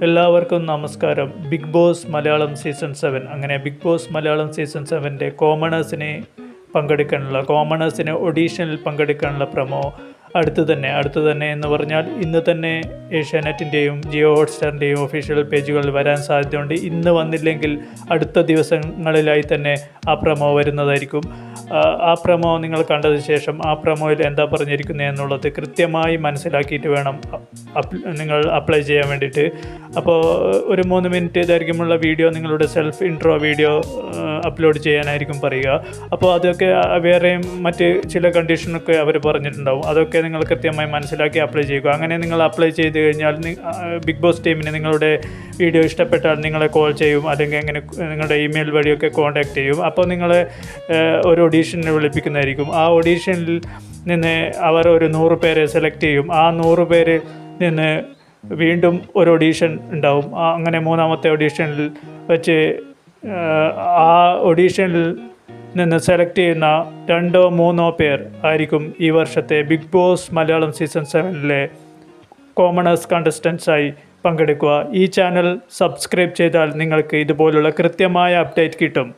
എല്ലാവർക്കും നമസ്കാരം. Big Boss Malayalam season 7 അങ്ങനെ ബിഗ് ബോസ് മലയാളം സീസൺ 7 കോമണേഴ്സിന് ഓഡീഷനിൽ പങ്കെടുക്കാനുള്ള പ്രമോ അടുത്തു തന്നെ എന്ന് പറഞ്ഞാൽ ഇന്ന് തന്നെ ഏഷ്യാനെറ്റിൻ്റെയും ജിയോ ഹോട്ട്സ്റ്റാറിൻ്റെയും ഒഫീഷ്യൽ പേജുകളിൽ വരാൻ സാധ്യതയുണ്ട്. ഇന്ന് വന്നില്ലെങ്കിൽ അടുത്ത ദിവസങ്ങളിലായി തന്നെ ആ പ്രമോ വരുന്നതായിരിക്കും. ആ പ്രമോ നിങ്ങൾ കണ്ടതിന് ശേഷം ആ പ്രമോയിൽ എന്താ പറഞ്ഞിരിക്കുന്നത് എന്നുള്ളത് കൃത്യമായി മനസ്സിലാക്കിയിട്ട് വേണം നിങ്ങൾ അപ്ലൈ ചെയ്യാൻ വേണ്ടിയിട്ട്. അപ്പോൾ ഒരു 3 മിനിറ്റ് ദൈർഘ്യമുള്ള വീഡിയോ, നിങ്ങളുടെ സെൽഫ് ഇൻട്രോ വീഡിയോ അപ്ലോഡ് ചെയ്യാനായിരിക്കും പറയുക. അപ്പോൾ അതൊക്കെ വേറെയും മറ്റ് ചില കണ്ടീഷനൊക്കെ അവർ പറഞ്ഞിട്ടുണ്ടാവും. അതൊക്കെ നിങ്ങൾ കൃത്യമായി മനസ്സിലാക്കി അപ്ലൈ ചെയ്യുക. അങ്ങനെ നിങ്ങൾ അപ്ലൈ ചെയ്ത് കഴിഞ്ഞാൽ ബിഗ് ബോസ് ടീമിന് നിങ്ങളുടെ വീഡിയോ ഇഷ്ടപ്പെട്ടാൽ നിങ്ങളെ കോൾ ചെയ്യും, അല്ലെങ്കിൽ അങ്ങനെ നിങ്ങളുടെ ഇമെയിൽ വഴിയൊക്കെ കോൺടാക്റ്റ് ചെയ്യും. അപ്പോൾ നിങ്ങളെ ഒരു ഓഡീഷന് വിളിപ്പിക്കുന്നതായിരിക്കും. ആ ഓഡീഷനിൽ നിന്ന് അവർ ഒരു 100 പേരെ സെലക്ട് ചെയ്യും. ആ 100 പേരിൽ നിന്ന് വീണ്ടും ഒരു ഓഡീഷൻ ഉണ്ടാവും. അങ്ങനെ 3ാമത്തെ ഓഡീഷനിൽ വെച്ച് ആ ഓഡീഷനിൽ നിന്ന് സെലക്ട് ചെയ്യുന്ന 2 or 3 പേർ ആയിരിക്കും ഈ വർഷത്തെ Bigg Boss Malayalam season 7 commoners കണ്ടസ്റ്റൻസായി പങ്കെടുക്കുക. ഈ ചാനൽ സബ്സ്ക്രൈബ് ചെയ്താൽ നിങ്ങൾക്ക് ഇതുപോലുള്ള കൃത്യമായ അപ്ഡേറ്റ് കിട്ടും.